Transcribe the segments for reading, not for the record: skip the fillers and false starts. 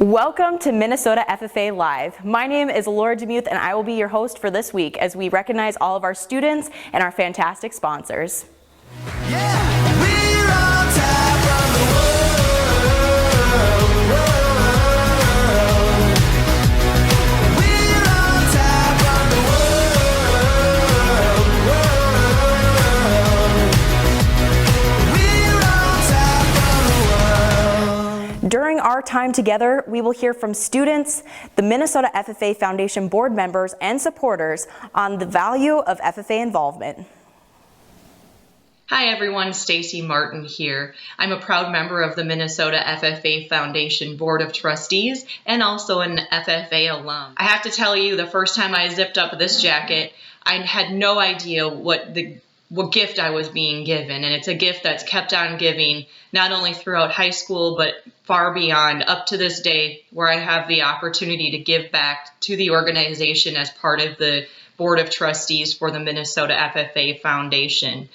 Welcome to Minnesota FFA Live. My name is Laura Demuth and I will be your host for this week as we recognize all of our students and our fantastic sponsors. Yeah, we're on top of the world. We're on top of the world. We're on top of the world. During our time together, we will hear from students, the Minnesota FFA Foundation board members, and supporters on the value of FFA involvement. Hi everyone, Stacy Martin here. I'm a proud member of the Minnesota FFA Foundation Board of Trustees and also an FFA alum. I have to tell you, the first time I zipped up this jacket, I had no idea what gift I was being given, and it's a gift that's kept on giving not only throughout high school but far beyond up to this day, where I have the opportunity to give back to the organization as part of the Board of Trustees for the Minnesota FFA Foundation.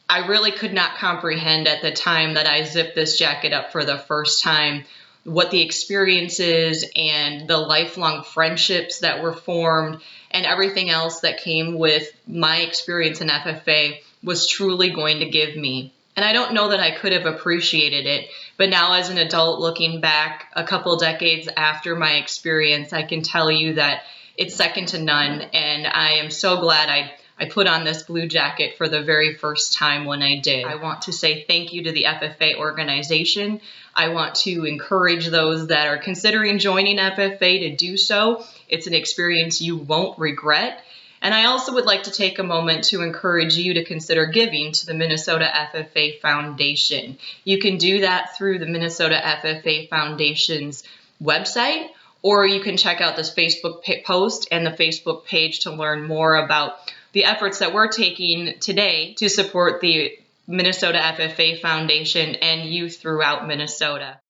I really could not comprehend at the time that I zipped this jacket up for the first time what the experiences and the lifelong friendships that were formed and everything else that came with my experience in FFA was truly going to give me. And I don't know that I could have appreciated it, but now as an adult looking back a couple decades after my experience, I can tell you that it's second to none, and I am so glad I put on this blue jacket for the very first time when I did. I want to say thank you to the FFA organization. I want to encourage those that are considering joining FFA to do so. It's an experience you won't regret. And I also would like to take a moment to encourage you to consider giving to the Minnesota FFA Foundation. You can do that through the Minnesota FFA Foundation's website, or you can check out this Facebook post and the Facebook page to learn more about the efforts that we're taking today to support the Minnesota FFA Foundation and youth throughout Minnesota.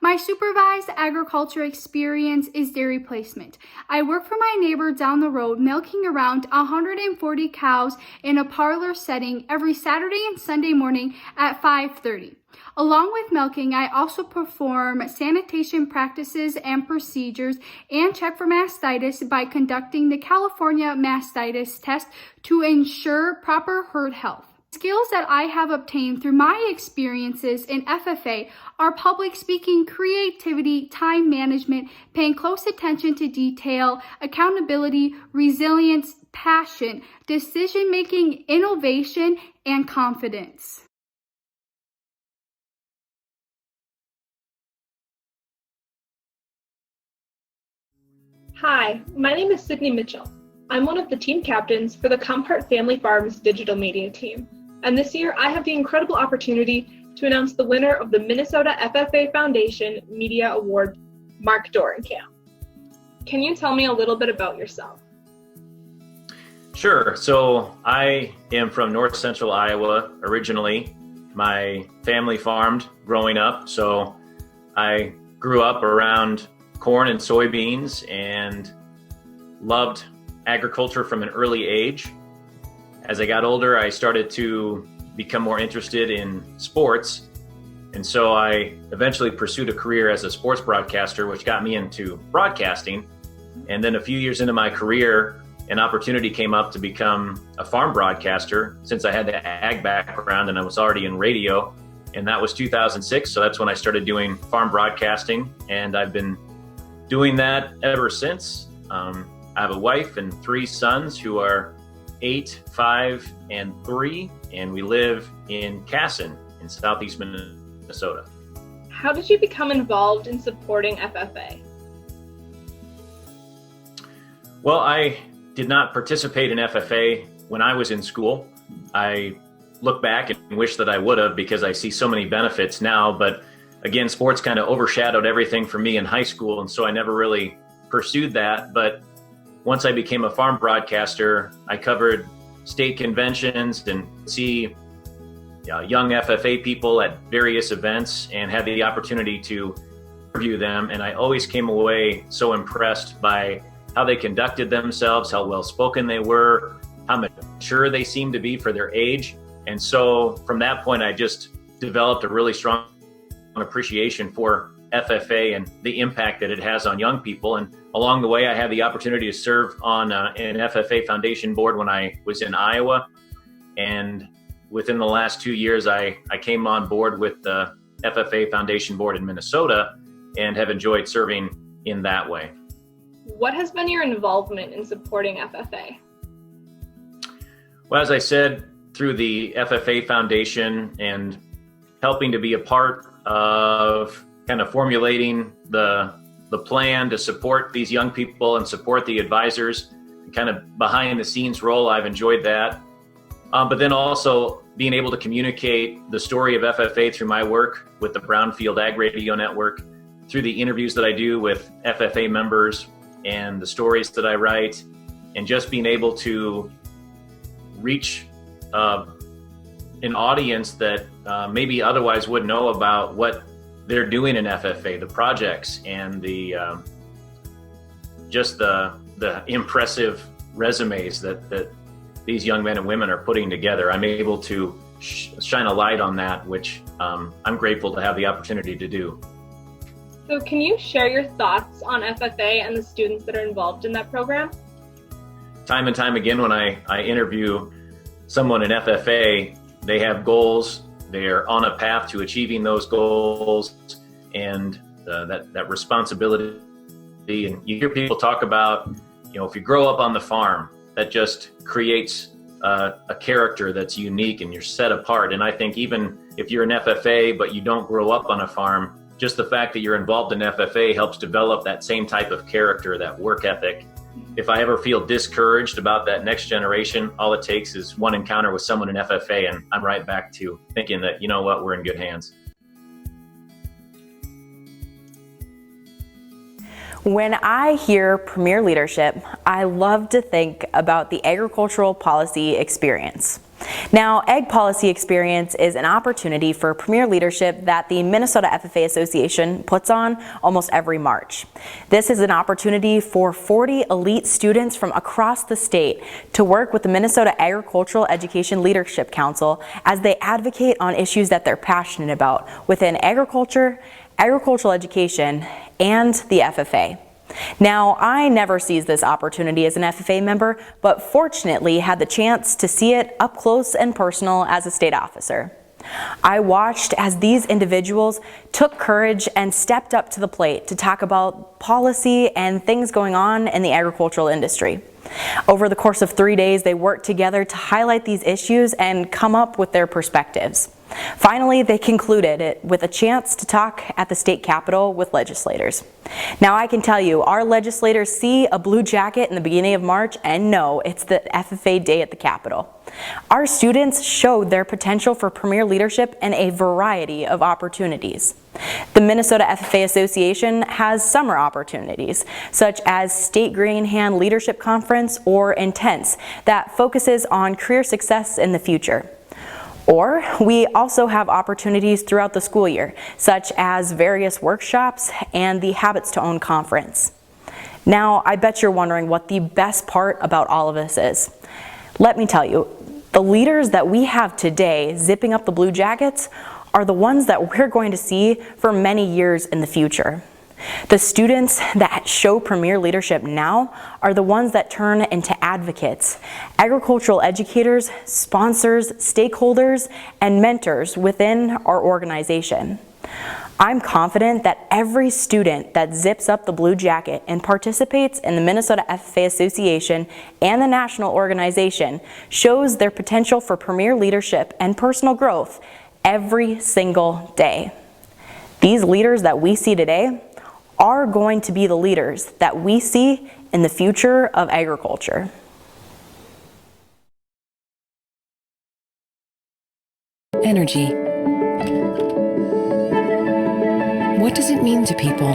My supervised agriculture experience is dairy placement. I work for my neighbor down the road, milking around 140 cows in a parlor setting every Saturday and Sunday morning at 5:30. Along with milking, I also perform sanitation practices and procedures and check for mastitis by conducting the California mastitis test to ensure proper herd health. Skills that I have obtained through my experiences in FFA are public speaking, creativity, time management, paying close attention to detail, accountability, resilience, passion, decision-making, innovation, and confidence. Hi, my name is Sydney Mitchell. I'm one of the team captains for the Compart Family Farms digital media team. And this year, I have the incredible opportunity to announce the winner of the Minnesota FFA Foundation Media Award, Mark Doran. Can you tell me a little bit about yourself? Sure. So I am from north central Iowa originally. My family farmed growing up, so I grew up around corn and soybeans and loved agriculture from an early age. As I got older, I started to become more interested in sports. And so I eventually pursued a career as a sports broadcaster, which got me into broadcasting. And then a few years into my career, an opportunity came up to become a farm broadcaster since I had the ag background and I was already in radio. And that was 2006. So that's when I started doing farm broadcasting. And I've been doing that ever since. I have a wife and 3 sons who are 8, 5, and 3, and we live in Casson in southeast Minnesota. How did you become involved in supporting FFA? Well, I did not participate in FFA when I was in school. I look back and wish that I would have, because I see so many benefits now, but again, sports kind of overshadowed everything for me in high school, and so I never really pursued that. But once I became a farm broadcaster, I covered state conventions and see young FFA people at various events and had the opportunity to interview them. And I always came away so impressed by how they conducted themselves, how well-spoken they were, how mature they seemed to be for their age. And so from that point, I just developed a really strong appreciation for FFA and the impact that it has on young people. And along the way, I had the opportunity to serve on an FFA Foundation board when I was in Iowa. And within the last 2 years, I came on board with the FFA Foundation board in Minnesota and have enjoyed serving in that way. What has been your involvement in supporting FFA? Well, as I said, through the FFA Foundation and helping to be a part of kind of formulating the plan to support these young people and support the advisors, kind of behind the scenes role, I've enjoyed that. But then also being able to communicate the story of FFA through my work with the Brownfield Ag Radio Network, through the interviews that I do with FFA members and the stories that I write, and just being able to reach an audience that maybe otherwise would know about what they're doing in FFA, the projects, and the just the impressive resumes that these young men and women are putting together. I'm able to shine a light on that, which I'm grateful to have the opportunity to do. So can you share your thoughts on FFA and the students that are involved in that program? Time and time again, when I interview someone in FFA, they have goals, they're on a path to achieving those goals, and that responsibility. And you hear people talk about, if you grow up on the farm, that just creates a character that's unique and you're set apart. And I think even if you're an FFA, but you don't grow up on a farm, just the fact that you're involved in FFA helps develop that same type of character, that work ethic. If I ever feel discouraged about that next generation, all it takes is one encounter with someone in FFA and I'm right back to thinking that, we're in good hands. When I hear Premier Leadership, I love to think about the agricultural policy experience. Now, Ag Policy Experience is an opportunity for Premier Leadership that the Minnesota FFA Association puts on almost every March. This is an opportunity for 40 elite students from across the state to work with the Minnesota Agricultural Education Leadership Council as they advocate on issues that they're passionate about within agriculture, agricultural education, and the FFA. Now, I never seized this opportunity as an FFA member, but fortunately had the chance to see it up close and personal as a state officer. I watched as these individuals took courage and stepped up to the plate to talk about policy and things going on in the agricultural industry. Over the course of 3 days, they worked together to highlight these issues and come up with their perspectives. Finally, they concluded it with a chance to talk at the state capitol with legislators. Now, I can tell you, our legislators see a blue jacket in the beginning of March and know it's the FFA day at the Capitol. Our students showed their potential for Premier Leadership in a variety of opportunities. The Minnesota FFA Association has summer opportunities, such as State Grain Hand Leadership Conference or Intense, that focuses on career success in the future. Or we also have opportunities throughout the school year, such as various workshops and the Habits to Own conference. Now, I bet you're wondering what the best part about all of this is. Let me tell you, the leaders that we have today zipping up the blue jackets are the ones that we're going to see for many years in the future. The students that show Premier Leadership now are the ones that turn into advocates, agricultural educators, sponsors, stakeholders, and mentors within our organization. I'm confident that every student that zips up the blue jacket and participates in the Minnesota FFA Association and the national organization shows their potential for Premier Leadership and personal growth every single day. These leaders that we see today are going to be the leaders that we see in the future of agriculture. Energy. What does it mean to people?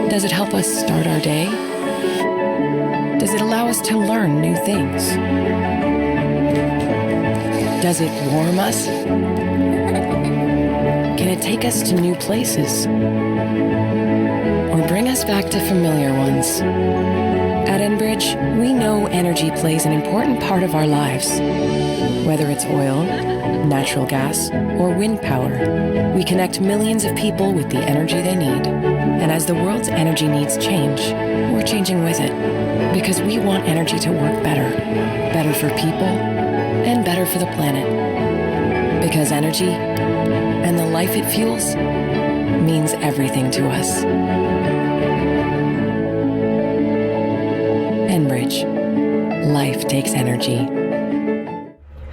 Does it help us start our day? Does it allow us to learn new things? Does it warm us? Can it take us to new places? Or bring us back to familiar ones? At Enbridge, we know energy plays an important part of our lives. Whether it's oil, natural gas, or wind power, we connect millions of people with the energy they need. And as the world's energy needs change, we're changing with it. Because we want energy to work better. Better for people, and better for the planet. Because energy, and the life it fuels, means everything to us. Enbridge. Life takes energy.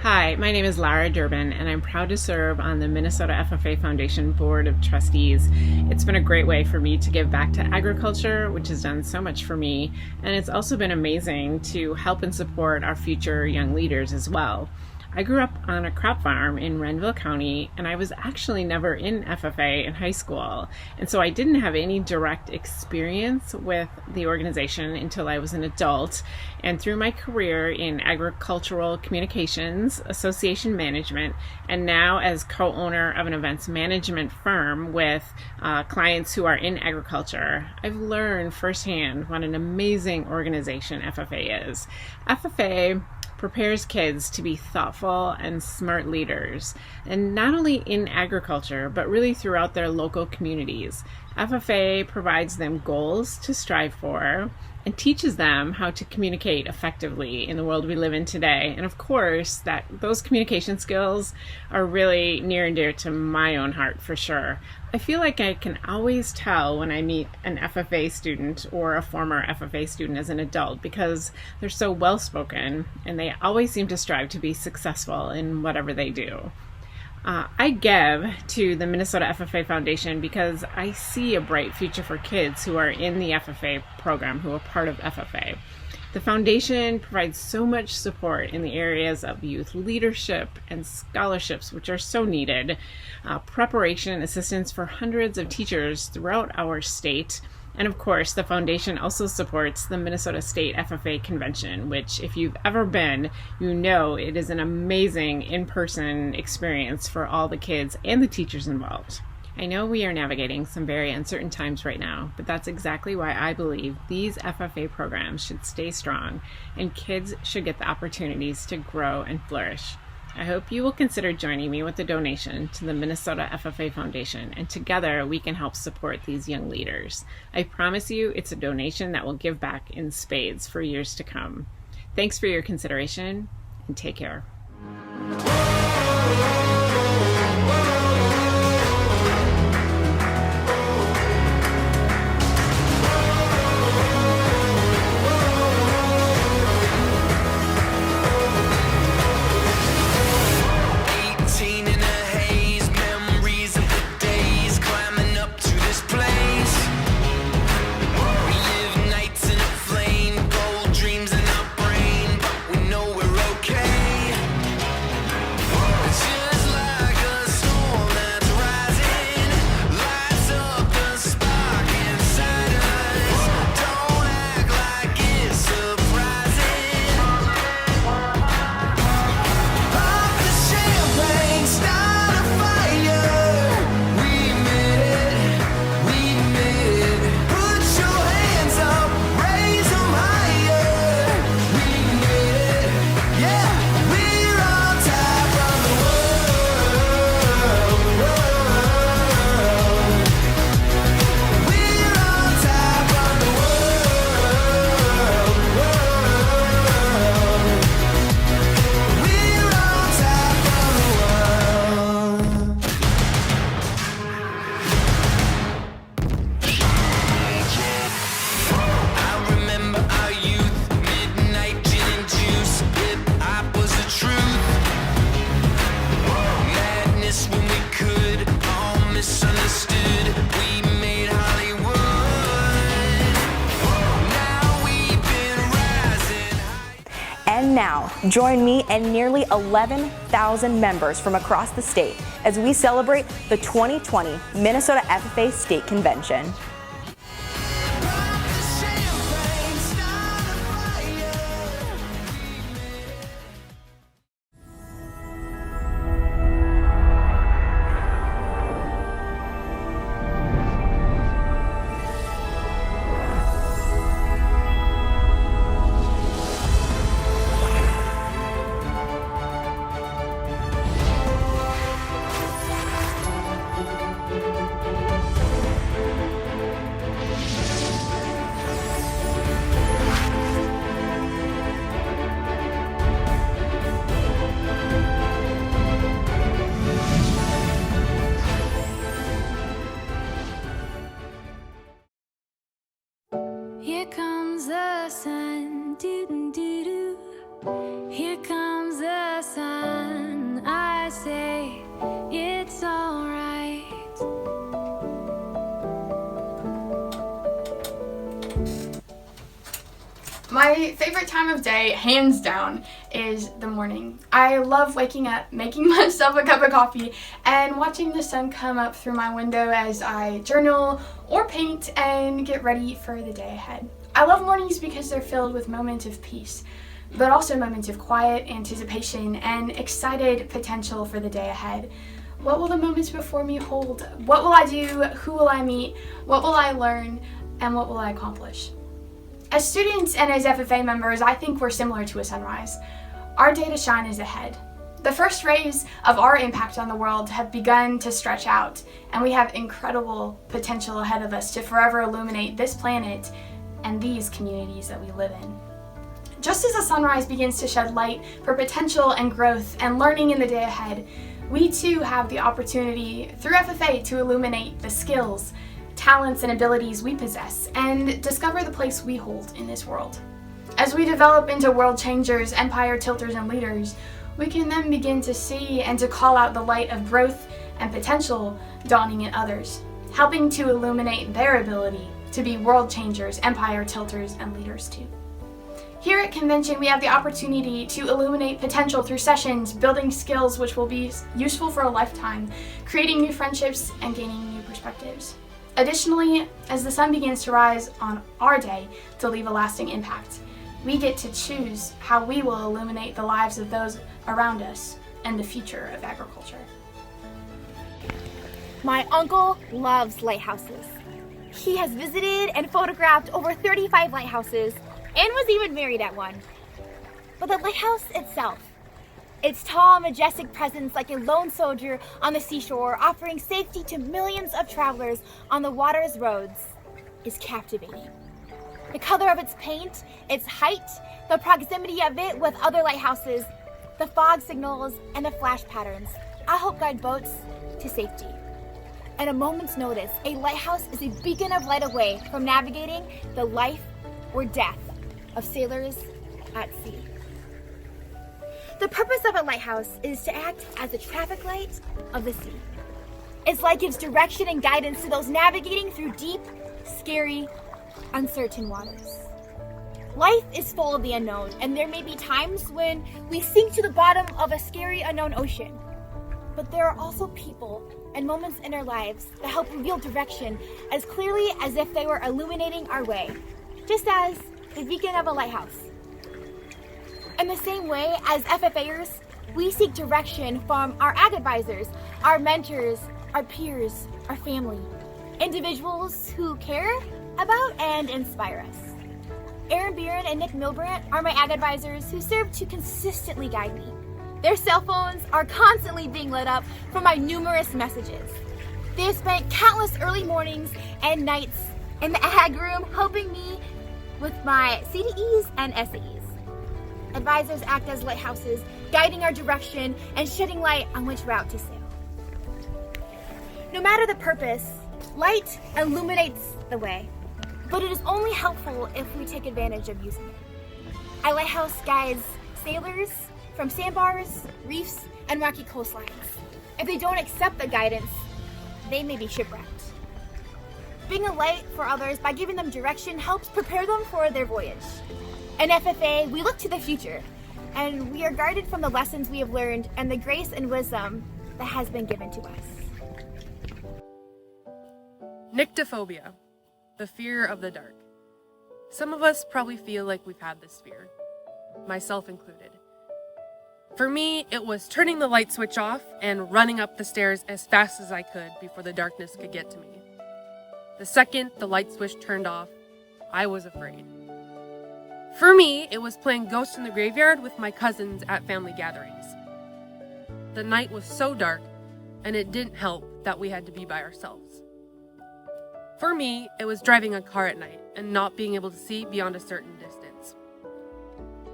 Hi, my name is Lara Durbin, and I'm proud to serve on the Minnesota FFA Foundation Board of Trustees. It's been a great way for me to give back to agriculture, which has done so much for me, and it's also been amazing to help and support our future young leaders as well. I grew up on a crop farm in Renville County, and I was actually never in FFA in high school. And so I didn't have any direct experience with the organization until I was an adult. And through my career in agricultural communications, association management, and now as co-owner of an events management firm with clients who are in agriculture, I've learned firsthand what an amazing organization FFA is. FFA prepares kids to be thoughtful and smart leaders, and not only in agriculture, but really throughout their local communities. FFA provides them goals to strive for and teaches them how to communicate effectively in the world we live in today. And of course, those communication skills are really near and dear to my own heart for sure. I feel like I can always tell when I meet an FFA student or a former FFA student as an adult because they're so well-spoken and they always seem to strive to be successful in whatever they do. I give to the Minnesota FFA Foundation because I see a bright future for kids who are in the FFA program, who are part of FFA. The foundation provides so much support in the areas of youth leadership and scholarships, which are so needed, preparation, assistance for hundreds of teachers throughout our state. And of course, the foundation also supports the Minnesota State FFA Convention, which if you've ever been, you know it is an amazing in-person experience for all the kids and the teachers involved. I know we are navigating some very uncertain times right now, but that's exactly why I believe these FFA programs should stay strong and kids should get the opportunities to grow and flourish. I hope you will consider joining me with a donation to the Minnesota FFA Foundation, and together we can help support these young leaders. I promise you it's a donation that will give back in spades for years to come. Thanks for your consideration, and take care. Now, join me and nearly 11,000 members from across the state as we celebrate the 2020 Minnesota FFA State Convention. the sun, doo-doo-doo-doo. Here comes the sun, I say it's alright. My favorite time of day, hands down, is the morning. I love waking up, making myself a cup of coffee, and watching the sun come up through my window as I journal or paint and get ready for the day ahead. I love mornings because they're filled with moments of peace, but also moments of quiet anticipation and excited potential for the day ahead. What will the moments before me hold? What will I do? Who will I meet? What will I learn? And what will I accomplish? As students and as FFA members, I think we're similar to a sunrise. Our day to shine is ahead. The first rays of our impact on the world have begun to stretch out, and we have incredible potential ahead of us to forever illuminate this planet and these communities that we live in. Just as the sunrise begins to shed light for potential and growth and learning in the day ahead, we too have the opportunity through FFA to illuminate the skills, talents, and abilities we possess and discover the place we hold in this world. As we develop into world changers, empire tilters, and leaders, we can then begin to see and to call out the light of growth and potential dawning in others, helping to illuminate their ability to be world changers, empire tilters, and leaders too. Here at Convention, we have the opportunity to illuminate potential through sessions, building skills which will be useful for a lifetime, creating new friendships, and gaining new perspectives. Additionally, as the sun begins to rise on our day to leave a lasting impact, we get to choose how we will illuminate the lives of those around us and the future of agriculture. My uncle loves lighthouses. He has visited and photographed over 35 lighthouses and was even married at one. But the lighthouse itself, its tall, majestic presence like a lone soldier on the seashore, offering safety to millions of travelers on the water's roads, is captivating. The color of its paint, its height, the proximity of it with other lighthouses, the fog signals, and the flash patterns all help guide boats to safety. At a moment's notice, a lighthouse is a beacon of light away from navigating the life or death of sailors at sea. The purpose of a lighthouse is to act as a traffic light of the sea. Its light gives direction and guidance to those navigating through deep, scary, uncertain waters. Life is full of the unknown, and there may be times when we sink to the bottom of a scary, unknown ocean. But there are also people and moments in our lives that help reveal direction as clearly as if they were illuminating our way, just as the beacon of a lighthouse. In the same way as FFAers, we seek direction from our ag advisors, our mentors, our peers, our family, individuals who care about and inspire us. Aaron Beeren and Nick Milbrandt are my ag advisors who serve to consistently guide me. Their cell phones are constantly being lit up from my numerous messages. They have spent countless early mornings and nights in the ag room helping me with my CDEs and SAEs. Advisors act as lighthouses, guiding our direction and shedding light on which route to sail. No matter the purpose, light illuminates the way, but it is only helpful if we take advantage of using it. A lighthouse guides sailors from sandbars, reefs, and rocky coastlines. If they don't accept the guidance, they may be shipwrecked. Being a light for others by giving them direction helps prepare them for their voyage. In FFA, we look to the future, and we are guided from the lessons we have learned and the grace and wisdom that has been given to us. Nyctophobia, the fear of the dark. Some of us probably feel like we've had this fear, myself included. For me, it was turning the light switch off and running up the stairs as fast as I could before the darkness could get to me. The second the light switch turned off, I was afraid. For me, it was playing Ghost in the Graveyard with my cousins at family gatherings. The night was so dark, and it didn't help that we had to be by ourselves. For me, it was driving a car at night and not being able to see beyond a certain distance.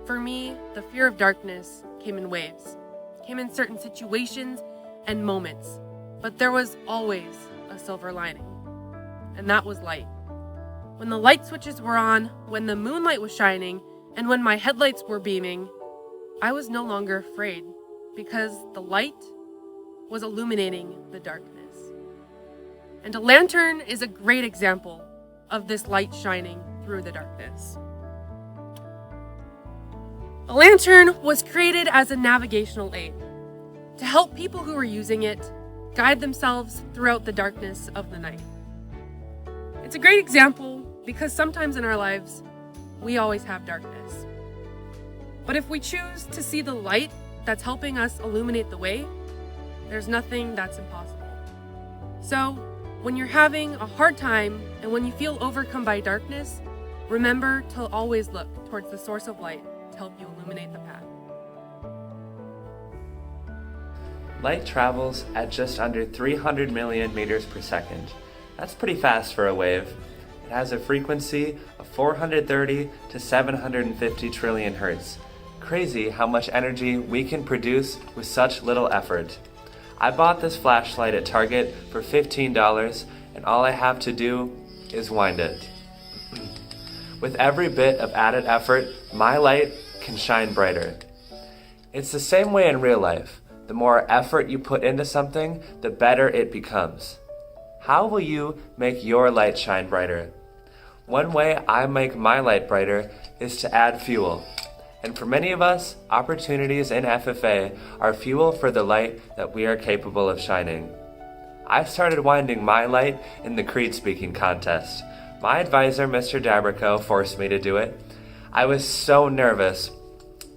For me, the fear of darkness came in waves, came in certain situations and moments, but there was always a silver lining, and that was light. when the light switches were on, when the moonlight was shining, and when my headlights were beaming, I was no longer afraid because the light was illuminating the darkness. And a lantern is a great example of this light shining through the darkness. A lantern was created as a navigational aid to help people who were using it guide themselves throughout the darkness of the night. It's a great example because sometimes in our lives, we always have darkness. But if we choose to see the light that's helping us illuminate the way, there's nothing that's impossible. So, when you're having a hard time and when you feel overcome by darkness, remember to always look towards the source of light to help you illuminate the path. Light travels at just under 300 million meters per second. That's pretty fast for a wave. It has a frequency of 430 to 750 trillion hertz. Crazy how much energy we can produce with such little effort. I bought this flashlight at Target for $15 and all I have to do is wind it. With every bit of added effort, my light can shine brighter. It's the same way in real life. The more effort you put into something, the better it becomes. How will you make your light shine brighter? One way I make my light brighter is to add fuel. And for many of us, opportunities in FFA are fuel for the light that we are capable of shining. I started winding my light in the creed speaking contest. My advisor, Mr. Dabrico, forced me to do it. I was so nervous,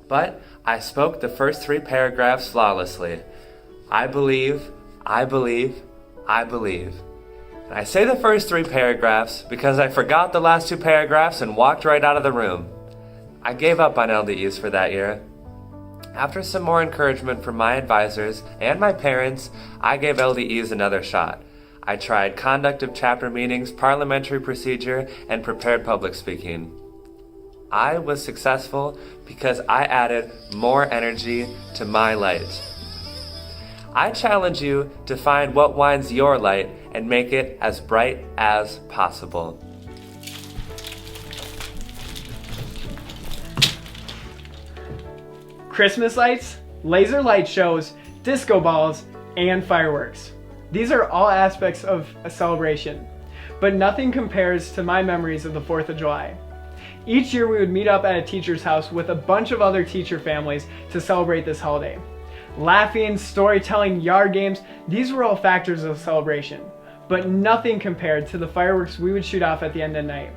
but I spoke the first 3 paragraphs flawlessly. I believe, I believe, I believe. And I say the first 3 paragraphs because I forgot the last 2 paragraphs and walked right out of the room. I gave up on LDEs for that year. After some more encouragement from my advisors and my parents, I gave LDEs another shot. I tried conduct of chapter meetings, parliamentary procedure, and prepared public speaking. I was successful because I added more energy to my light. I challenge you to find what winds your light and make it as bright as possible. Christmas lights, laser light shows, disco balls, and fireworks. These are all aspects of a celebration, but nothing compares to my memories of the 4th of July. Each year we would meet up at a teacher's house with a bunch of other teacher families to celebrate this holiday. Laughing, storytelling, yard games, these were all factors of celebration, but nothing compared to the fireworks we would shoot off at the end of the night.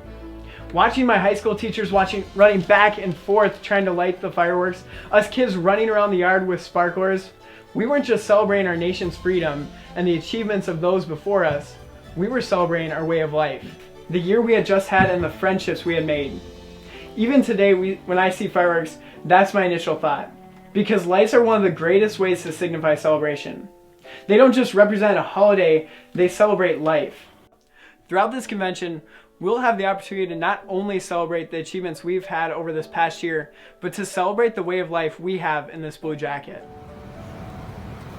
Watching my high school teachers running back and forth trying to light the fireworks, us kids running around the yard with sparklers, we weren't just celebrating our nation's freedom and the achievements of those before us, we were celebrating our way of life, the year we had just had and the friendships we had made. Even today, when I see fireworks, that's my initial thought, because lights are one of the greatest ways to signify celebration. They don't just represent a holiday, they celebrate life. Throughout this convention, we'll have the opportunity to not only celebrate the achievements we've had over this past year, but to celebrate the way of life we have in this blue jacket.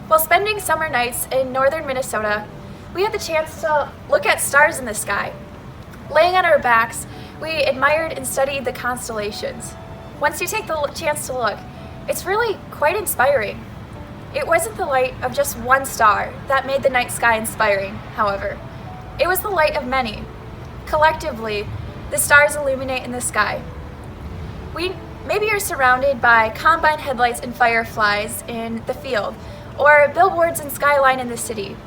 While spending summer nights in northern Minnesota, we had the chance to look at stars in the sky. Laying on our backs, we admired and studied the constellations. Once you take the chance to look, it's really quite inspiring. It wasn't the light of just one star that made the night sky inspiring, however. It was the light of many. Collectively, the stars illuminate in the sky. Maybe you're surrounded by combine headlights and fireflies in the field, or billboards and skyline in the city.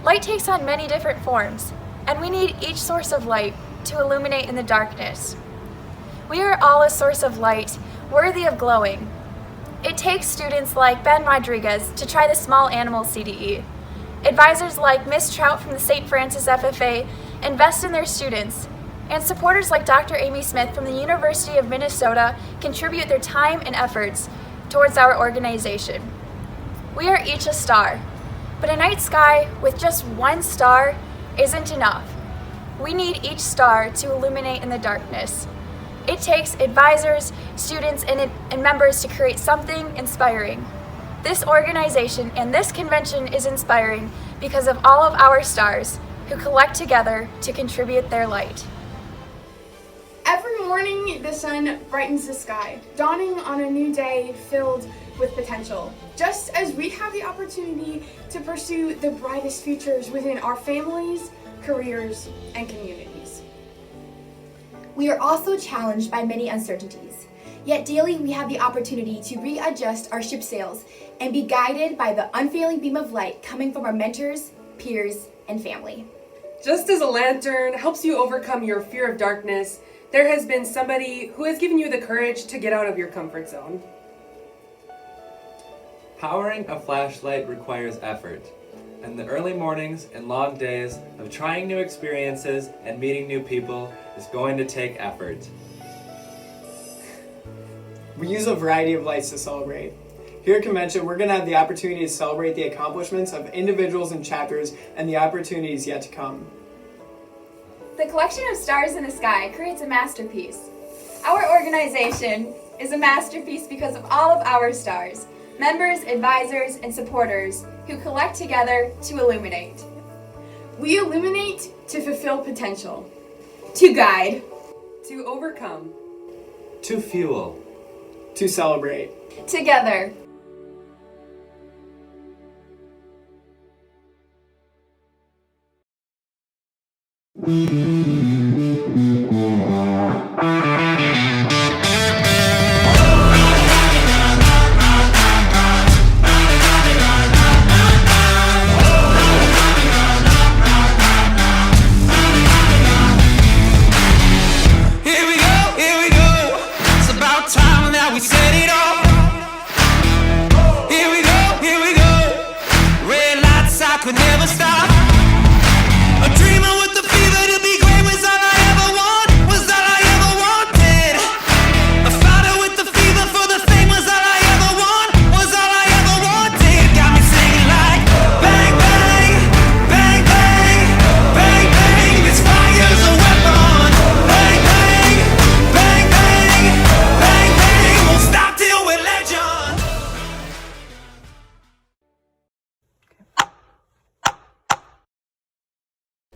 Light takes on many different forms, and we need each source of light to illuminate in the darkness. We are all a source of light, worthy of glowing. It takes students like Ben Rodriguez to try the small animal CDE. Advisors like Miss Trout from the St. Francis FFA invest in their students, and supporters like Dr. Amy Smith from the University of Minnesota contribute their time and efforts towards our organization. We are each a star, but a night sky with just one star isn't enough. We need each star to illuminate in the darkness. It takes advisors, students, and members to create something inspiring. This organization and this convention is inspiring because of all of our stars who collect together to contribute their light. morning, the sun brightens the sky, dawning on a new day filled with potential. Just as we have the opportunity to pursue the brightest futures within our families, careers, and communities. We are also challenged by many uncertainties, yet daily we have the opportunity to readjust our ship sails and be guided by the unfailing beam of light coming from our mentors, peers, and family. Just as a lantern helps you overcome your fear of darkness, there has been somebody who has given you the courage to get out of your comfort zone. Powering a flashlight requires effort, and the early mornings and long days of trying new experiences and meeting new people is going to take effort. We use a variety of lights to celebrate. Here at Convention, we're going to have the opportunity to celebrate the accomplishments of individuals and chapters and the opportunities yet to come. The collection of stars in the sky creates a masterpiece. Our organization is a masterpiece because of all of our stars, members, advisors, and supporters who collect together to illuminate. We illuminate to fulfill potential. To guide. To overcome. To fuel. To celebrate. Together.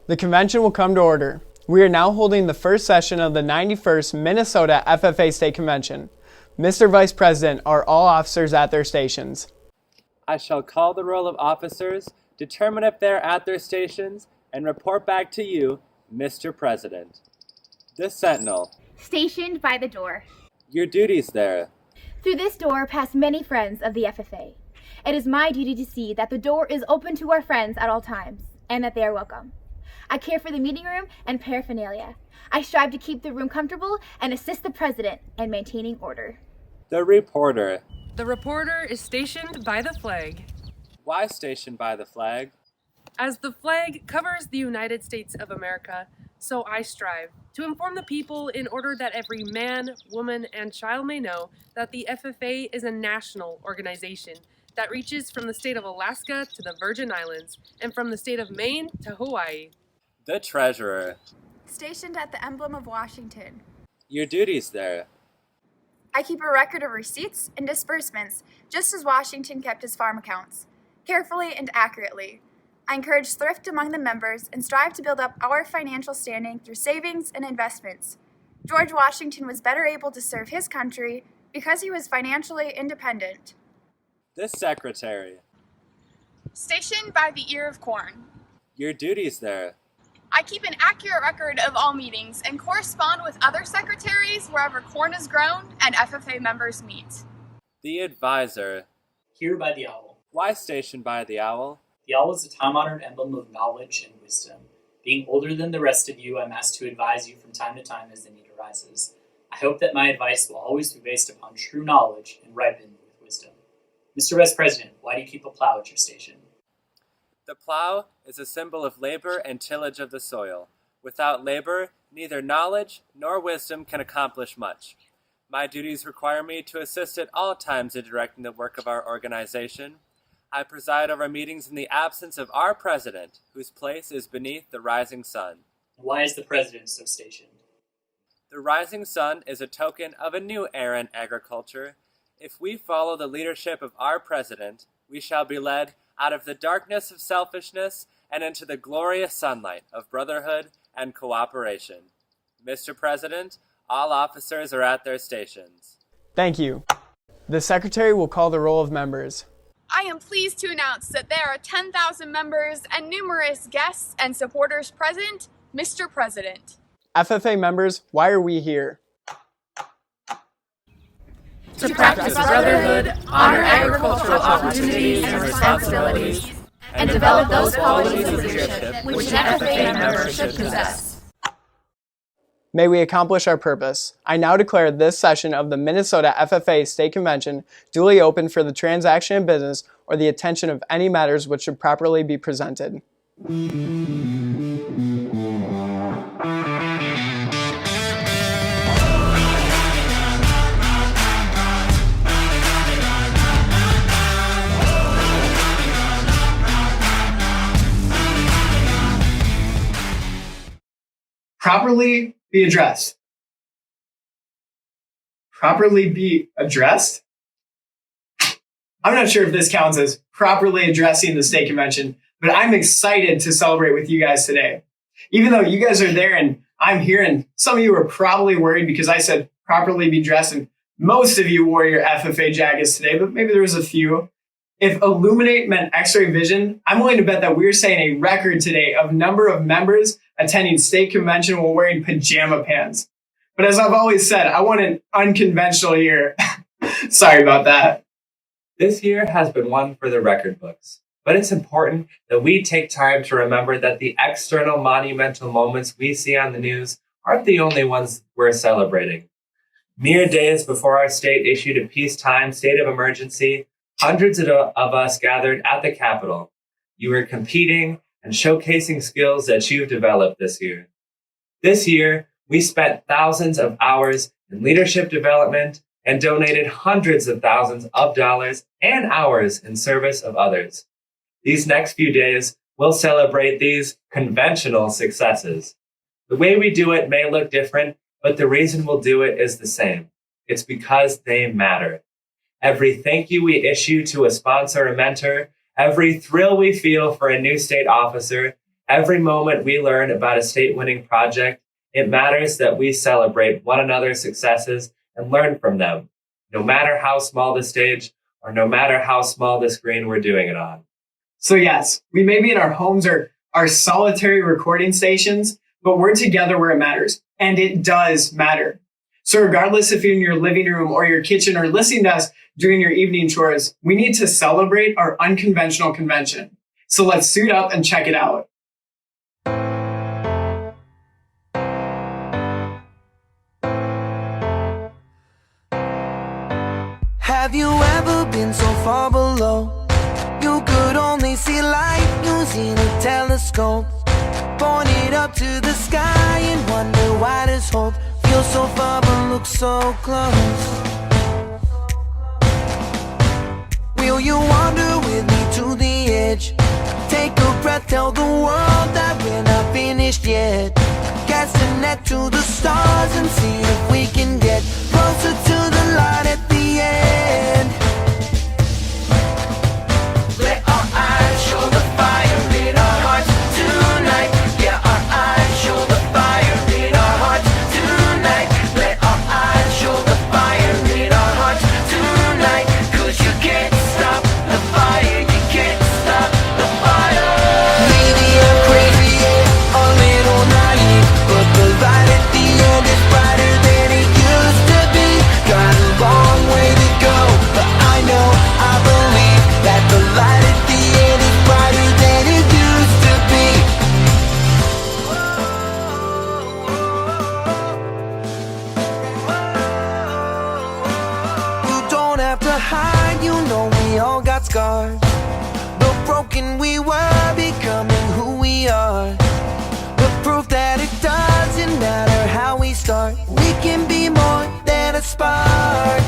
The convention will come to order. We are now holding the first session of the 91st Minnesota FFA State Convention. Mr. Vice President, are all officers at their stations? I shall call the roll of officers, determine if they're at their stations, and report back to you, Mr. President. The Sentinel. Stationed by the door. Your duties there. Through this door pass many friends of the FFA. It is my duty to see that the door is open to our friends at all times, and that they are welcome. I care for the meeting room and paraphernalia. I strive to keep the room comfortable and assist the president in maintaining order. The Reporter. The reporter is stationed by the flag. Why stationed by the flag? As the flag covers the United States of America, so I strive to inform the people in order that every man, woman, and child may know that the FFA is a national organization that reaches from the state of Alaska to the Virgin Islands and from the state of Maine to Hawaii. The Treasurer. Stationed at the emblem of Washington. Your duties there. I keep a record of receipts and disbursements, just as Washington kept his farm accounts, carefully and accurately. I encourage thrift among the members and strive to build up our financial standing through savings and investments. George Washington was better able to serve his country because he was financially independent. The Secretary. Stationed by the ear of corn. Your duties there. I keep an accurate record of all meetings and correspond with other secretaries wherever corn is grown and FFA members meet. The Advisor. Here by the owl. Why stationed by the owl? The owl is a time-honored emblem of knowledge and wisdom. Being older than the rest of you, I'm asked to advise you from time to time as the need arises. I hope that my advice will always be based upon true knowledge and ripened with wisdom. Mr. Vice President, why do you keep a plow at your station? The plow is a symbol of labor and tillage of the soil. Without labor, neither knowledge nor wisdom can accomplish much. My duties require me to assist at all times in directing the work of our organization. I preside over meetings in the absence of our president, whose place is beneath the rising sun. Why is the president so stationed? The rising sun is a token of a new era in agriculture. If we follow the leadership of our president, we shall be led out of the darkness of selfishness and into the glorious sunlight of brotherhood and cooperation. Mr. President, All officers are at their stations. Thank you. The Secretary will call the roll of members. I am pleased to announce that there are 10,000 members and numerous guests and supporters present, Mr. President. FFA members, why are we here? To practice brotherhood, honor agricultural opportunities and responsibilities, and develop those qualities of leadership which an FFA member should possess. May we accomplish our purpose. I now declare this session of the Minnesota FFA State Convention duly open for the transaction of business or the attention of any matters which should properly be presented. Properly be addressed. Properly be addressed? I'm not sure if this counts as properly addressing the state convention, but I'm excited to celebrate with you guys today. Even though you guys are there and I'm here, and some of you are probably worried because I said properly be dressed, and most of you wore your FFA jackets today, but maybe there was a few. If Illuminate meant X-ray vision, I'm willing to bet that we're setting a record today of number of members attending state convention while wearing pajama pants. But as I've always said, I want an unconventional year. Sorry about that. This year has been one for the record books, but it's important that we take time to remember that the external monumental moments we see on the news aren't the only ones we're celebrating. Mere days before our state issued a peacetime state of emergency, hundreds of us gathered at the Capitol. You were competing and showcasing skills that you've developed this year. This year, we spent thousands of hours in leadership development and donated hundreds of thousands of dollars and hours in service of others. These next few days, we'll celebrate these conventional successes. The way we do it may look different, but the reason we'll do it is the same. It's because they matter. Every thank you we issue to a sponsor or mentor, every thrill we feel for a new state officer, every moment we learn about a state-winning project, it matters that we celebrate one another's successes and learn from them, no matter how small the stage or no matter how small the screen we're doing it on. So yes, we may be in our homes or our solitary recording stations, but we're together where it matters, and it does matter. So regardless if you're in your living room or your kitchen or listening to us during your evening chores, we need to celebrate our unconventional convention. So let's suit up and check it out. Have you ever been so far below? You could only see light using a telescope. Point it up to the sky and wonder why there's hope. Feel so far but look so close. Will you wander with me to the edge? Take a breath, tell the world that we're not finished yet. Cast a net to the stars and see if we can get closer to the light at the end. Let our eyes show the fire in our hearts tonight. Yeah, our eyes show the fire in our hearts tonight. Let our eyes show the fire in our hearts tonight. 'Cause you can't stop the fire, you can't stop the fire. Maybe I'm crazy, yeah, a little naive, but the light at the end is brighter than it used to be. Got a long way to go, but I know, I believe that the light at the end is brighter than it used to be. You don't have to hide, you know we all got scars. Though broken we were, becoming who we are. The proof that it doesn't matter how we start, we can be more than a spark.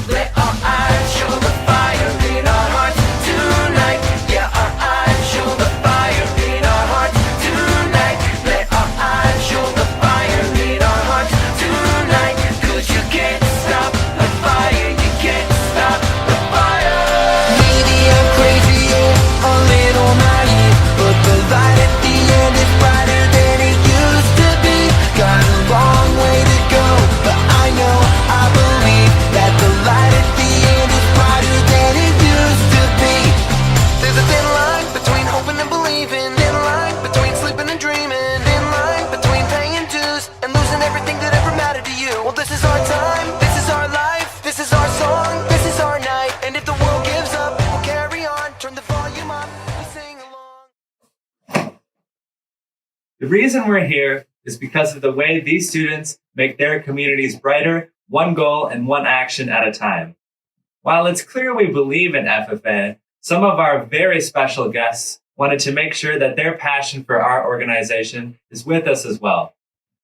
Let our eyes show the fire in our hearts tonight. Yeah, our eyes show the fire in our hearts tonight. Let our eyes show the fire in our hearts tonight. 'Cause you can't stop the fire, you can't stop the fire. Maybe I'm crazy, yeah, a little naive. The reason we're here is because of the way these students make their communities brighter, one goal and one action at a time. While it's clear we believe in FFA, some of our very special guests wanted to make sure that their passion for our organization is with us as well.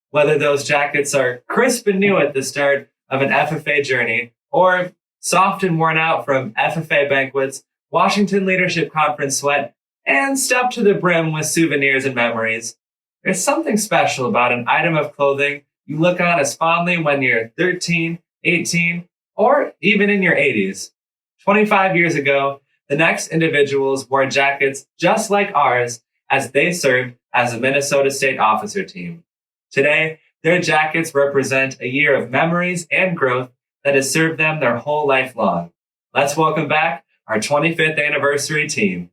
Whether those jackets are crisp and new at the start of an FFA journey, or soft and worn out from FFA banquets, Washington Leadership Conference sweat, and stuffed to the brim with souvenirs and memories, there's something special about an item of clothing you look on as fondly when you're 13, 18, or even in your 80s. 25 years ago, the next individuals wore jackets just like ours as they served as a Minnesota State officer team. Today, their jackets represent a year of memories and growth that has served them their whole life long. Let's welcome back our 25th anniversary team.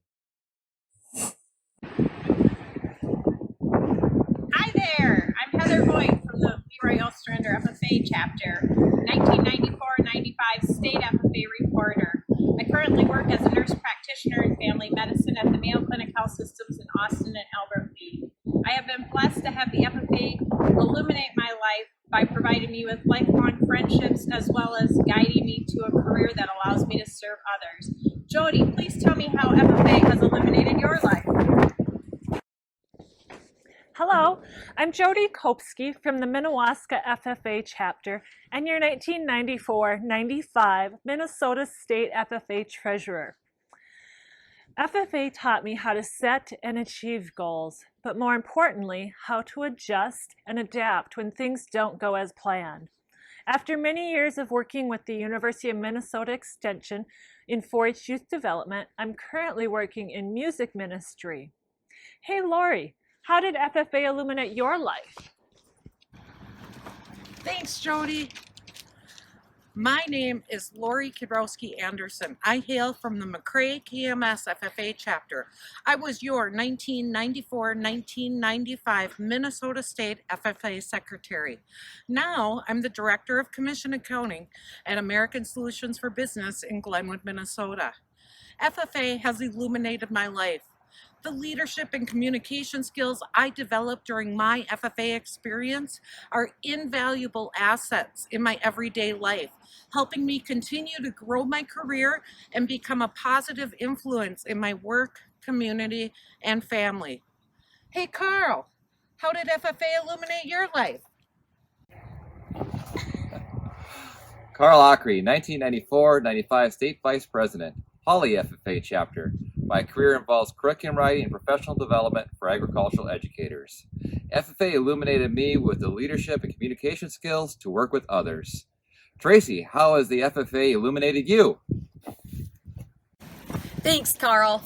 Hi there, I'm Heather Boyd from the Leroy Ostrander FFA chapter, 1994-95 State FFA reporter. I currently work as a nurse practitioner in family medicine at the Mayo Clinic Health Systems in Austin and Albert Lea. I have been blessed to have the FFA illuminate my life by providing me with lifelong friendships as well as guiding me to a career that allows me to serve others. Jody, please tell me how FFA has illuminated your life. Hello, I'm Jody Kopsky from the Minnewaska FFA chapter and your 1994-95 Minnesota State FFA treasurer. FFA taught me how to set and achieve goals, but more importantly, how to adjust and adapt when things don't go as planned. After many years of working with the University of Minnesota Extension in 4-H youth development, I'm currently working in music ministry. Hey Lori, how did FFA illuminate your life? Thanks, Jody. My name is Lori Kidrowski Anderson. I hail from the McCrae KMS FFA chapter. I was your 1994-1995 Minnesota State FFA secretary. Now I'm the director of commission accounting at American Solutions for Business in Glenwood, Minnesota. FFA has illuminated my life. The leadership and communication skills I developed during my FFA experience are invaluable assets in my everyday life, helping me continue to grow my career and become a positive influence in my work, community, and family. Hey, Carl, how did FFA illuminate your life? Carl Ockery, 1994-95 State Vice President, Holly FFA Chapter. My career involves curriculum writing and professional development for agricultural educators. FFA illuminated me with the leadership and communication skills to work with others. Tracy, how has the FFA illuminated you? Thanks, Carl.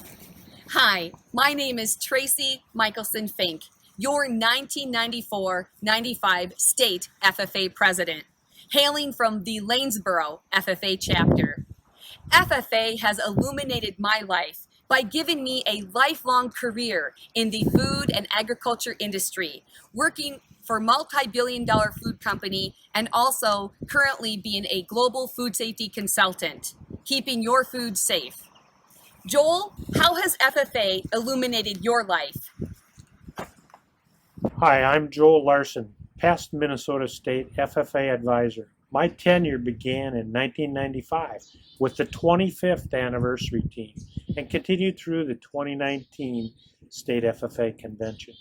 Hi, my name is Tracy Michelson Fink, your 1994-95 State FFA President, hailing from the Lanesboro FFA chapter. FFA has illuminated my life by giving me a lifelong career in the food and agriculture industry, working for a multi-billion-dollar food company and also currently being a global food safety consultant, keeping your food safe. Joel, how has FFA illuminated your life? Hi, I'm Joel Larson, past Minnesota State FFA advisor. My tenure began in 1995 with the 25th anniversary team and continued through the 2019 State FFA convention.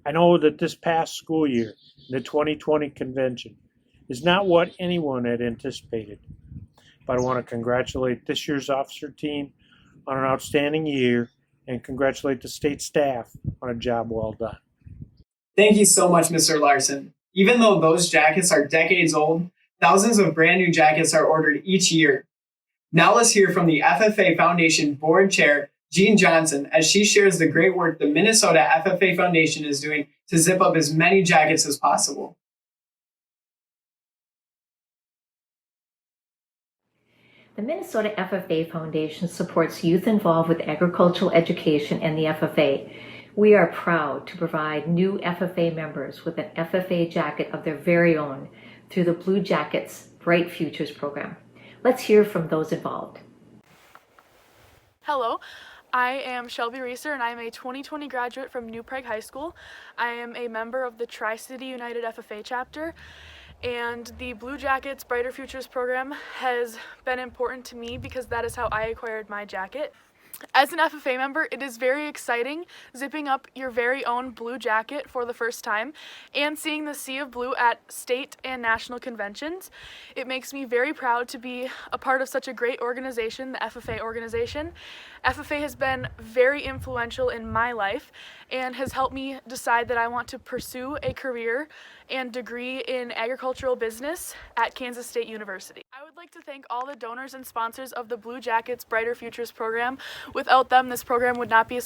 I know that this past school year, the 2020 convention, is not what anyone had anticipated, but I want to congratulate this year's officer team on an outstanding year and congratulate the state staff on a job well done. Thank you so much, Mr. Larson. Even though those jackets are decades old, thousands of brand new jackets are ordered each year. Now let's hear from the FFA Foundation Board Chair, Jean Johnson, as she shares the great work the Minnesota FFA Foundation is doing to zip up as many jackets as possible. The Minnesota FFA Foundation supports youth involved with agricultural education and the FFA. We are proud to provide new FFA members with an FFA jacket of their very own through the Blue Jackets Bright Futures program. Let's hear from those involved. Hello, I am Shelby Reeser, and I am a 2020 graduate from New Prague High School. I am a member of the Tri-City United FFA chapter, and the Blue Jackets Brighter Futures program has been important to me because that is how I acquired my jacket. As an FFA member, it is very exciting zipping up your very own blue jacket for the first time and seeing the sea of blue at state and national conventions. It makes me very proud to be a part of such a great organization, the FFA organization. FFA has been very influential in my life and has helped me decide that I want to pursue a career and degree in agricultural business at Kansas State University. I would like to thank all the donors and sponsors of the Blue Jackets Brighter Futures program. Without them, this program would not be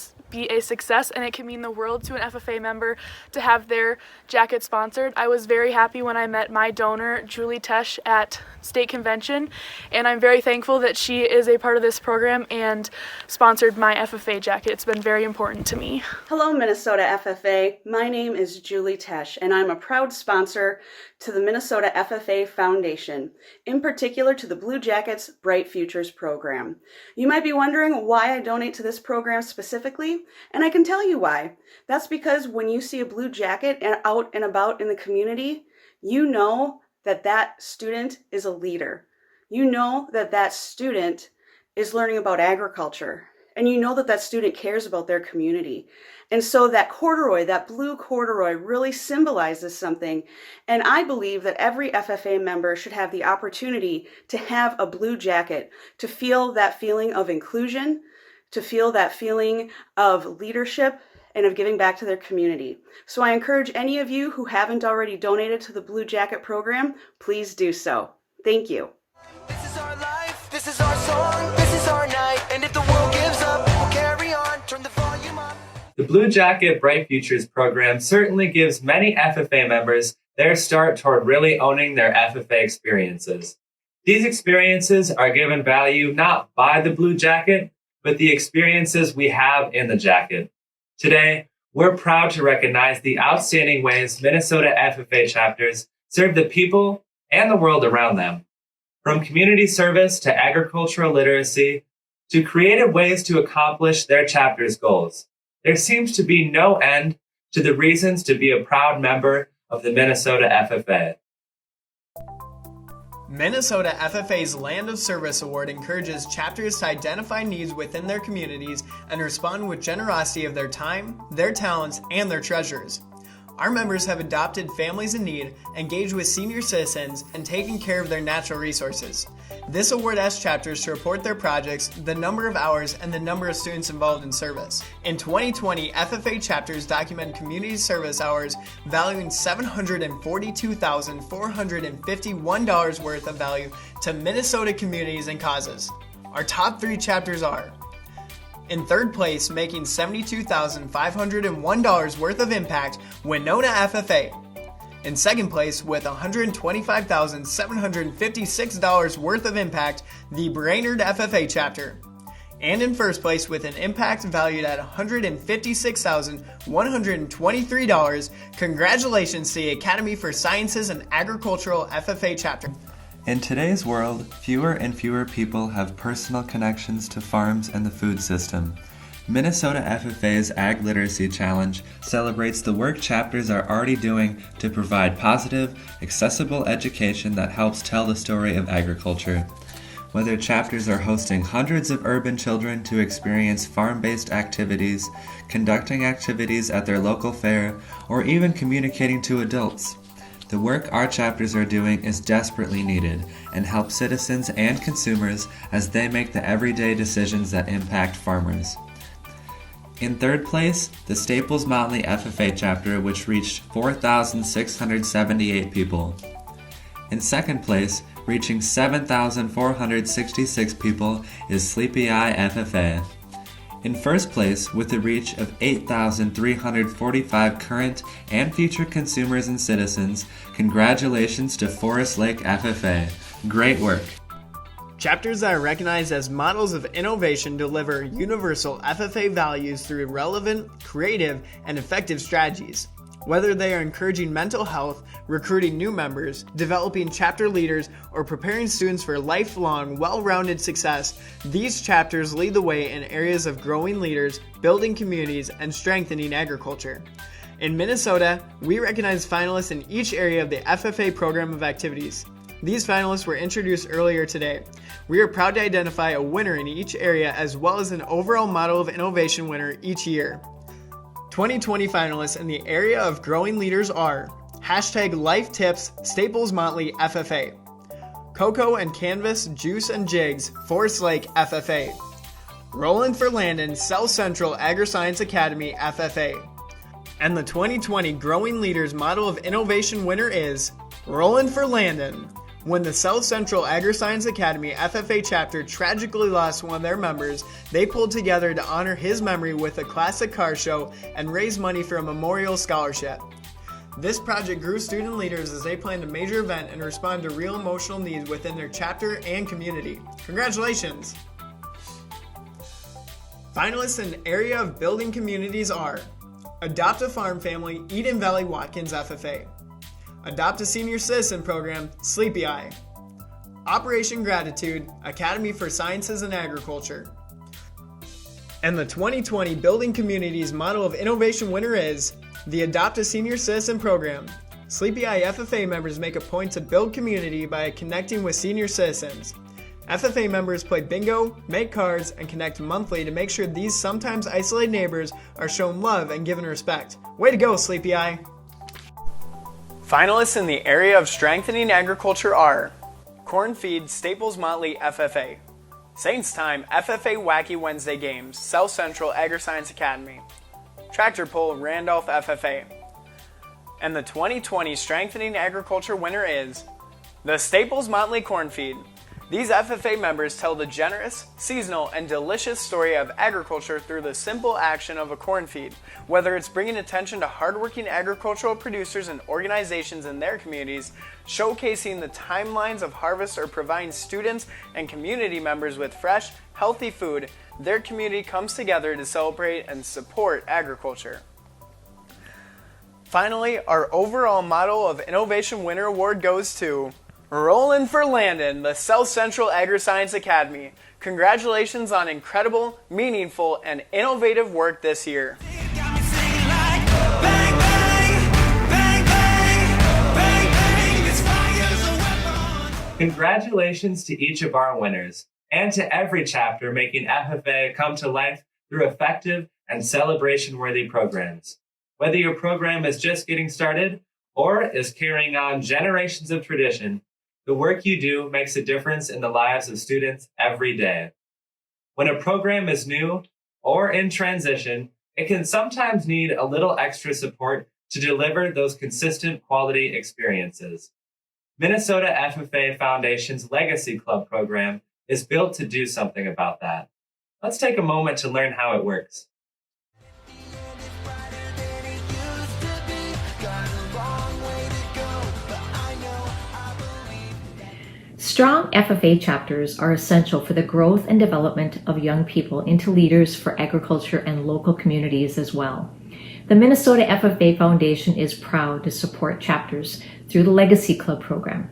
a success, and it can mean the world to an FFA member to have their jacket sponsored. I was very happy when I met my donor, Julie Tesh, at state convention, and I'm very thankful that she is a part of this program and sponsored my FFA jacket. It's been very important to me. Hello, Minnesota FFA. My name is Julie Tesh, and I'm a proud sponsor to the Minnesota FFA Foundation, in particular to the Blue Jackets Bright Futures program. You might be wondering why I donate to this program specifically, and I can tell you why. That's because when you see a blue jacket out and about in the community, you know that that student is a leader. You know that that student is learning about agriculture, and you know that that student cares about their community. And so that corduroy, that blue corduroy, really symbolizes something. And I believe that every FFA member should have the opportunity to have a blue jacket, to feel that feeling of inclusion, to feel that feeling of leadership, and of giving back to their community. So I encourage any of you who haven't already donated to the Blue Jacket program, please do so. Thank you. This is our life, this is our song, this is our night. And if the world gives up, we'll carry on, turn the volume up. The Blue Jacket Bright Futures program certainly gives many FFA members their start toward really owning their FFA experiences. These experiences are given value not by the Blue Jacket, but the experiences we have in the jacket. Today, we're proud to recognize the outstanding ways Minnesota FFA chapters serve the people and the world around them. From community service to agricultural literacy, to creative ways to accomplish their chapter's goals. There seems to be no end to the reasons to be a proud member of the Minnesota FFA. Minnesota FFA's Land of Service Award encourages chapters to identify needs within their communities and respond with generosity of their time, their talents, and their treasures. Our members have adopted families in need, engaged with senior citizens, and taken care of their natural resources. This award asks chapters to report their projects, the number of hours, and the number of students involved in service. In 2020, FFA chapters documented community service hours valuing $742,451 worth of value to Minnesota communities and causes. Our top 3 chapters are: in third place, making $72,501 worth of impact, Winona FFA. In second place, with $125,756 worth of impact, the Brainerd FFA chapter. And in first place, with an impact valued at $156,123, congratulations to the Academy for Sciences and Agricultural FFA chapter. In today's world, fewer and fewer people have personal connections to farms and the food system. Minnesota FFA's Ag Literacy Challenge celebrates the work chapters are already doing to provide positive, accessible education that helps tell the story of agriculture. Whether chapters are hosting hundreds of urban children to experience farm-based activities, conducting activities at their local fair, or even communicating to adults, the work our chapters are doing is desperately needed and helps citizens and consumers as they make the everyday decisions that impact farmers. In third place, the Staples Motley FFA chapter, which reached 4,678 people. In second place, reaching 7,466 people, is Sleepy Eye FFA. In first place, with a reach of 8,345 current and future consumers and citizens, congratulations to Forest Lake FFA. Great work. Chapters that are recognized as models of innovation deliver universal FFA values through relevant, creative, and effective strategies. Whether they are encouraging mental health, recruiting new members, developing chapter leaders, or preparing students for lifelong, well-rounded success, these chapters lead the way in areas of growing leaders, building communities, and strengthening agriculture. In Minnesota, we recognize finalists in each area of the FFA program of activities. These finalists were introduced earlier today. We are proud to identify a winner in each area as well as an overall Model of Innovation winner each year. 2020 finalists in the area of growing leaders are #LifeTips Staples Motley FFA, Cocoa and Canvas Juice and Jigs Forest Lake FFA, Roland for Landon South Central Agri-Science Academy FFA. And the 2020 Growing Leaders Model of Innovation winner is Roland for Landon. When the South Central Agri-Science Academy FFA chapter tragically lost one of their members, they pulled together to honor his memory with a classic car show and raise money for a memorial scholarship. This project grew student leaders as they planned a major event and responded to real emotional needs within their chapter and community. Congratulations! Finalists in the area of building communities are Adopt a Farm Family Eden Valley Watkins FFA, Adopt a Senior Citizen Program, Sleepy Eye, Operation Gratitude, Academy for Sciences and Agriculture. And the 2020 Building Communities Model of Innovation winner is the Adopt a Senior Citizen Program. Sleepy Eye FFA members make a point to build community by connecting with senior citizens. FFA members play bingo, make cards, and connect monthly to make sure these sometimes isolated neighbors are shown love and given respect. Way to go, Sleepy Eye! Finalists in the area of strengthening agriculture are Corn Feed Staples Motley FFA, Saints Time FFA Wacky Wednesday Games South Central Agri-Science Academy, Tractor Pull Randolph FFA. And the 2020 Strengthening Agriculture winner is the Staples Motley Corn Feed. These FFA members tell the generous, seasonal, and delicious story of agriculture through the simple action of a corn feed. Whether it's bringing attention to hardworking agricultural producers and organizations in their communities, showcasing the timelines of harvest, or providing students and community members with fresh, healthy food, their community comes together to celebrate and support agriculture. Finally, our overall Model of Innovation winner award goes to Roland for Landon, the South Central Agri-Science Academy. Congratulations on incredible, meaningful, and innovative work this year. Congratulations to each of our winners, and to every chapter making FFA come to life through effective and celebration-worthy programs. Whether your program is just getting started or is carrying on generations of tradition, the work you do makes a difference in the lives of students every day. When a program is new or in transition, it can sometimes need a little extra support to deliver those consistent quality experiences. Minnesota FFA Foundation's Legacy Club program is built to do something about that. Let's take a moment to learn how it works. Strong FFA chapters are essential for the growth and development of young people into leaders for agriculture and local communities as well. The Minnesota FFA Foundation is proud to support chapters through the Legacy Club program.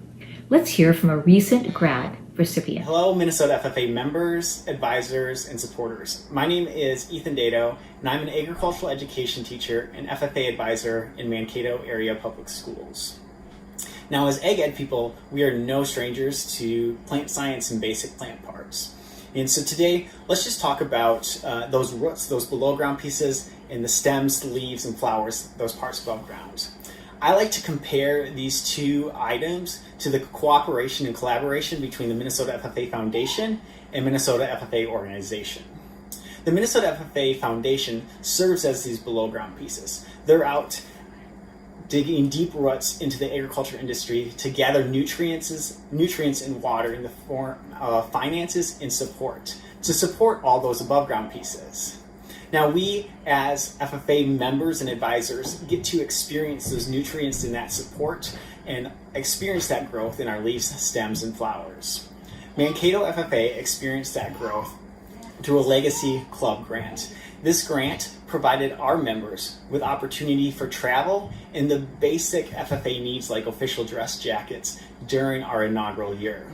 Let's hear from a recent grad recipient. Hello, Minnesota FFA members, advisors, and supporters. My name is Ethan Dado, and I'm an agricultural education teacher and FFA advisor in Mankato area public schools. Now, as ag ed people, we are no strangers to plant science and basic plant parts. And so today, let's just talk about those roots, those below ground pieces, and the stems, the leaves, and flowers, those parts above ground. I like to compare these two items to the cooperation and collaboration between the Minnesota FFA Foundation and Minnesota FFA Organization. The Minnesota FFA Foundation serves as these below ground pieces. They're out digging deep roots into the agriculture industry to gather nutrients and water in the form of finances and support, to support all those above ground pieces. Now we, as FFA members and advisors, get to experience those nutrients and that support and experience that growth in our leaves, stems, and flowers. Mankato FFA experienced that growth through a Legacy Club grant. This grant provided our members with opportunity for travel and the basic FFA needs like official dress jackets during our inaugural year.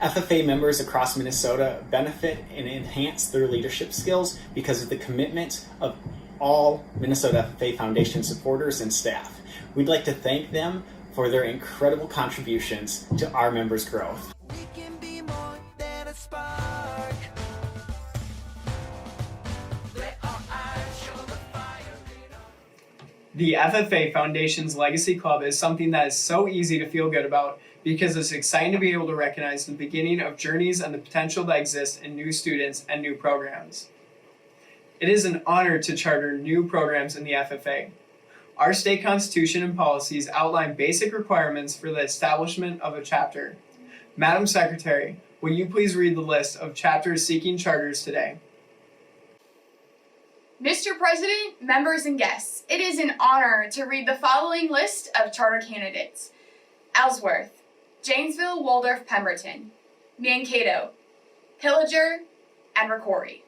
FFA members across Minnesota benefit and enhance their leadership skills because of the commitment of all Minnesota FFA Foundation supporters and staff. We'd like to thank them for their incredible contributions to our members' growth. The FFA Foundation's Legacy Club is something that is so easy to feel good about because it's exciting to be able to recognize the beginning of journeys and the potential that exists in new students and new programs. It is an honor to charter new programs in the FFA. Our state constitution and policies outline basic requirements for the establishment of a chapter. Madam Secretary, will you please read the list of chapters seeking charters today? Mr. President, members and guests, it is an honor to read the following list of charter candidates. Ellsworth, Janesville-Waldorf-Pemberton, Mankato, Pillager, and ROCORI.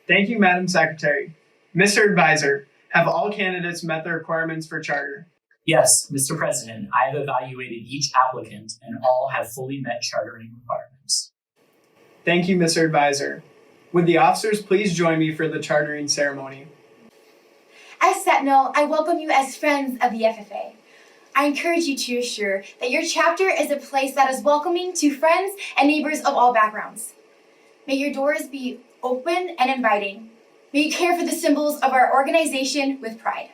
Thank you, Madam Secretary. Mr. Advisor, have all candidates met the requirements for charter? Yes, Mr. President, I have evaluated each applicant and all have fully met chartering requirements. Thank you, Mr. Advisor. Would the officers please join me for the chartering ceremony? As Sentinel, I welcome you as friends of the FFA. I encourage you to assure that your chapter is a place that is welcoming to friends and neighbors of all backgrounds. May your doors be open and inviting. May you care for the symbols of our organization with pride.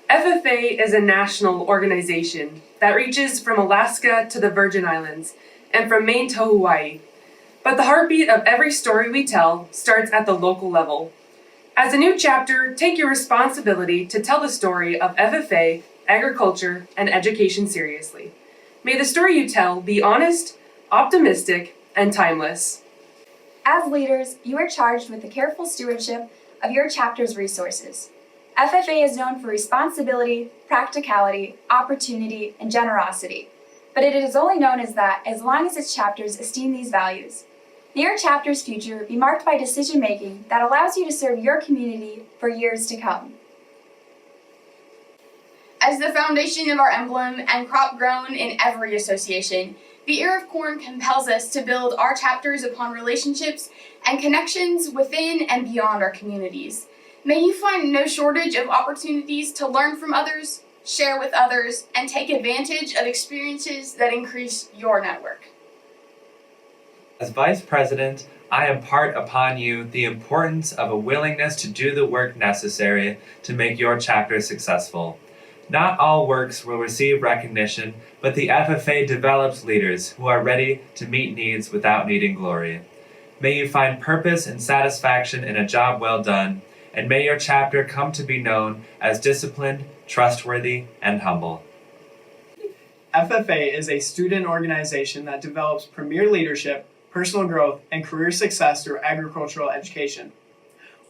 FFA is a national organization that reaches from Alaska to the Virgin Islands and from Maine to Hawaii. But the heartbeat of every story we tell starts at the local level. As a new chapter, take your responsibility to tell the story of FFA, agriculture, and education seriously. May the story you tell be honest, optimistic, and timeless. As leaders, you are charged with the careful stewardship of your chapter's resources. FFA is known for responsibility, practicality, opportunity, and generosity. But it is only known as that as long as its chapters esteem these values. May your chapter's future be marked by decision-making that allows you to serve your community for years to come. As the foundation of our emblem and crop grown in every association, the Ear of Corn compels us to build our chapters upon relationships and connections within and beyond our communities. May you find no shortage of opportunities to learn from others, share with others, and take advantage of experiences that increase your network. As Vice President, I impart upon you the importance of a willingness to do the work necessary to make your chapter successful. Not all works will receive recognition, but the FFA develops leaders who are ready to meet needs without needing glory. May you find purpose and satisfaction in a job well done, and may your chapter come to be known as disciplined, trustworthy, and humble. FFA is a student organization that develops premier leadership, personal growth, and career success through agricultural education.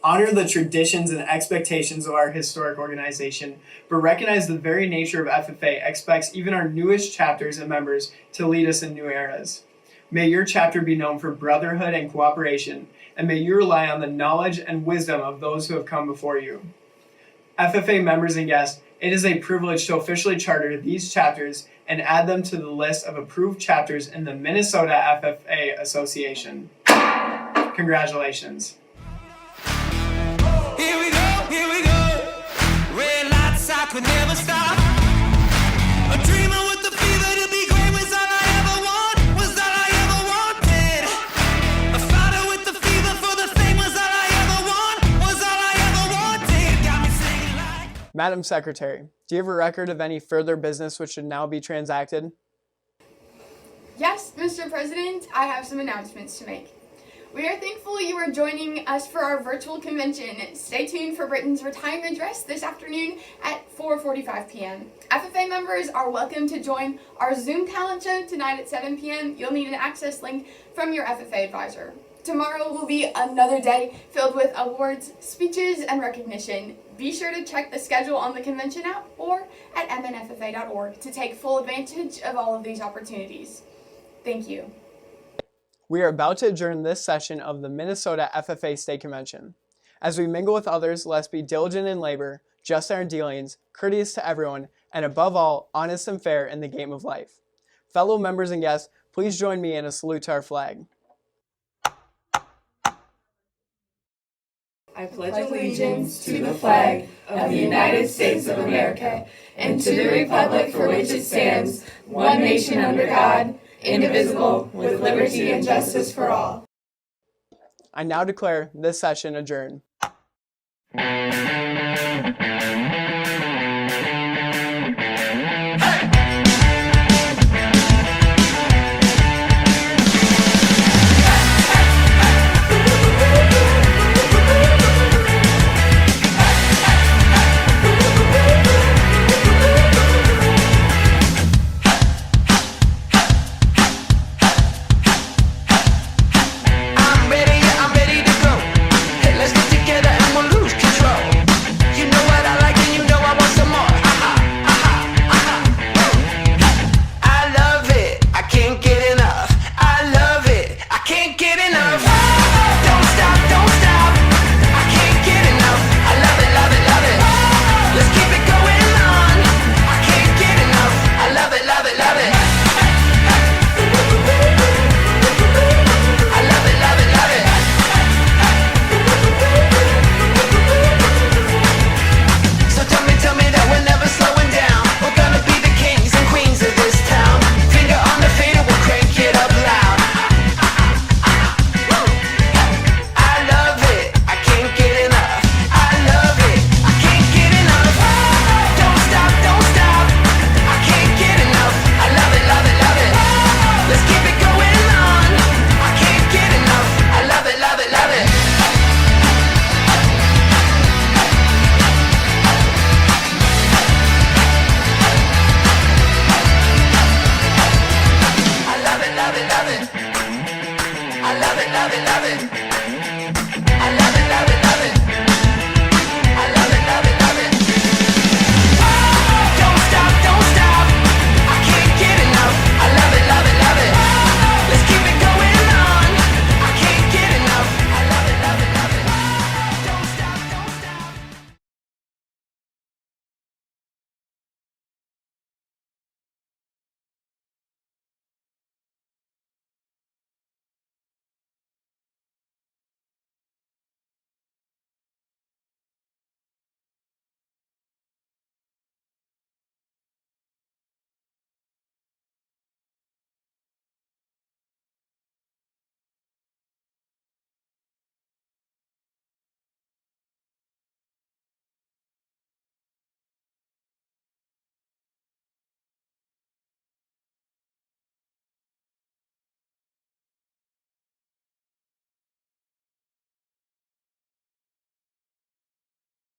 Honor the traditions and expectations of our historic organization, but recognize the very nature of FFA expects even our newest chapters and members to lead us in new eras. May your chapter be known for brotherhood and cooperation, and may you rely on the knowledge and wisdom of those who have come before you. FFA members and guests, it is a privilege to officially charter these chapters and add them to the list of approved chapters in the Minnesota FFA Association. Congratulations. Here we go, red lights, I could never stop. A dreamer with the fever to be great was all I ever want, was all I ever wanted. A fighter with the fever for the fame was all I ever want, was all I ever wanted. Got me singing like... Madam Secretary, do you have a record of any further business which should now be transacted? Yes, Mr. President, I have some announcements to make. We are thankful you are joining us for our virtual convention. Stay tuned for Britain's retirement address this afternoon at 4:45 p.m. FFA members are welcome to join our Zoom talent show tonight at 7 p.m. You'll need an access link from your FFA advisor. Tomorrow will be another day filled with awards, speeches, and recognition. Be sure to check the schedule on the convention app or at mnffa.org to take full advantage of all of these opportunities. Thank you. We are about to adjourn this session of the Minnesota FFA State Convention. As we mingle with others, let's be diligent in labor, just in our dealings, courteous to everyone, and above all, honest and fair in the game of life. Fellow members and guests, please join me in a salute to our flag. I pledge allegiance to the flag of the United States of America and to the republic for which it stands, one nation under God, indivisible, with liberty and justice for all. I now declare this session adjourned.